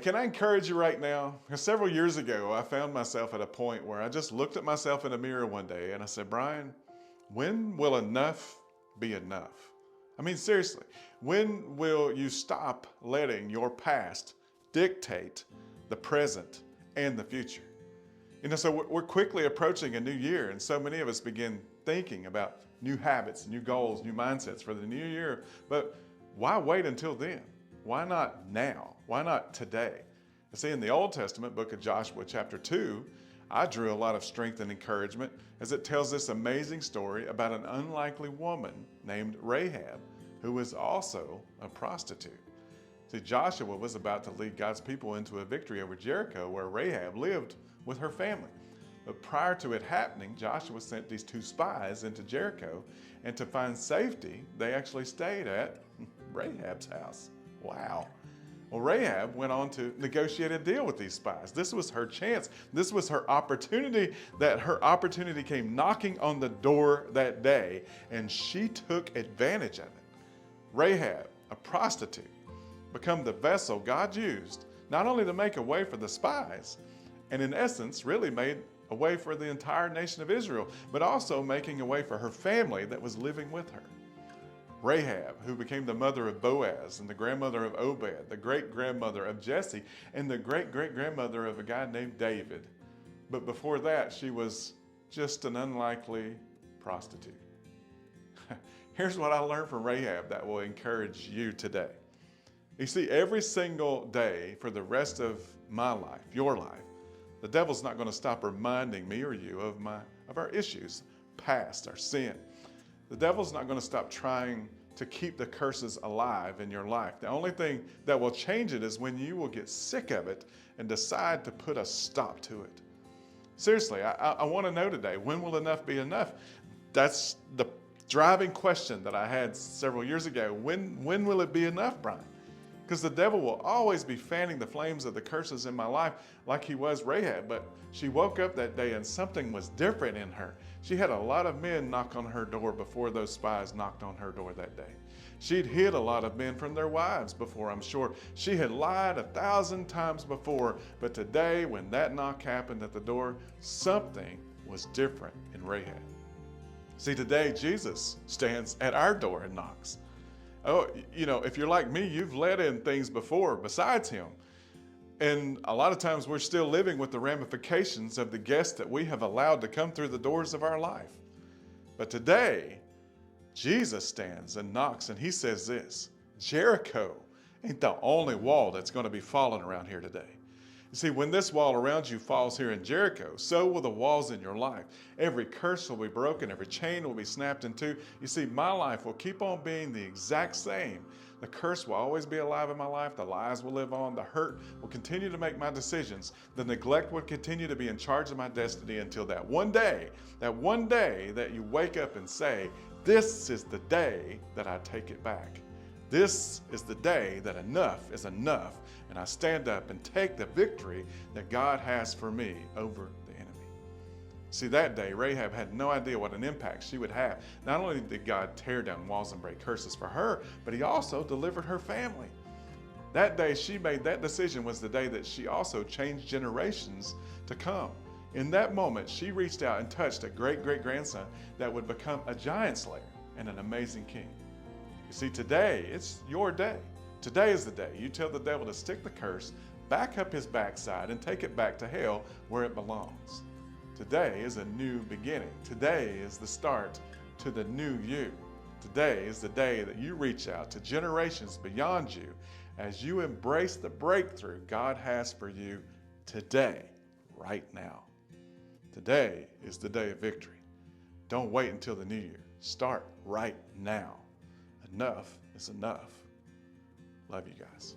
Can I encourage you right now? Several years ago, I found myself at a point where I just looked at myself in a mirror one day and I said, Brian, when will enough be enough? I mean, seriously, when will you stop letting your past dictate the present and the future? So we're quickly approaching a new year, and so many of us begin thinking about new habits, new goals, new mindsets for the new year. But why wait until then? Why not now? Why not today? See, in the Old Testament, book of Joshua, chapter 2, I drew a lot of strength and encouragement as it tells this amazing story about an unlikely woman named Rahab, who was also a prostitute. See, Joshua was about to lead God's people into a victory over Jericho, where Rahab lived with her family. But prior to it happening, Joshua sent these two spies into Jericho, and to find safety, they actually stayed at Rahab's house. Wow. Well, Rahab went on to negotiate a deal with these spies. This was her chance. This was her opportunity, that her opportunity came knocking on the door that day, and she took advantage of it. Rahab, a prostitute, become the vessel God used not only to make a way for the spies, and in essence really made a way for the entire nation of Israel, but also making a way for her family that was living with her. Rahab, who became the mother of Boaz and the grandmother of Obed, the great-grandmother of Jesse, and the great-great-grandmother of a guy named David. But before that, she was just an unlikely prostitute. Here's what I learned from Rahab that will encourage you today. You see, every single day for the rest of my life, your life, the devil's not going to stop reminding me or you of our issues, past, our sin. The devil's not going to stop trying to keep the curses alive in your life. The only thing that will change it is when you will get sick of it and decide to put a stop to it. Seriously, I want to know today, when will enough be enough? That's the driving question that I had several years ago. When will it be enough, Brian? Because the devil will always be fanning the flames of the curses in my life like he was Rahab. But she woke up that day and something was different in her. She had a lot of men knock on her door before those spies knocked on her door that day. She'd hid a lot of men from their wives before, I'm sure. She had lied 1,000 times before. But today, when that knock happened at the door, something was different in Rahab. See, today Jesus stands at our door and knocks. Oh, if you're like me, you've let in things before besides him. And a lot of times we're still living with the ramifications of the guests that we have allowed to come through the doors of our life. But today, Jesus stands and knocks, and he says this: Jericho ain't the only wall that's going to be falling around here today. You see, when this wall around you falls here in Jericho, so will the walls in your life. Every curse will be broken, every chain will be snapped in two. You see, my life will keep on being the exact same. The curse will always be alive in my life, the lies will live on, the hurt will continue to make my decisions, the neglect will continue to be in charge of my destiny until that one day that you wake up and say, this is the day that I take it back. This is the day that enough is enough, and I stand up and take the victory that God has for me over the enemy. See, that day, Rahab had no idea what an impact she would have. Not only did God tear down walls and break curses for her, but he also delivered her family. That day she made that decision was the day that she also changed generations to come. In that moment, she reached out and touched a great-great-grandson that would become a giant slayer and an amazing king. You see, today, it's your day. Today is the day you tell the devil to stick the curse back up his backside and take it back to hell where it belongs. Today is a new beginning. Today is the start to the new you. Today is the day that you reach out to generations beyond you as you embrace the breakthrough God has for you today, right now. Today is the day of victory. Don't wait until the new year. Start right now. Enough is enough. Love you guys.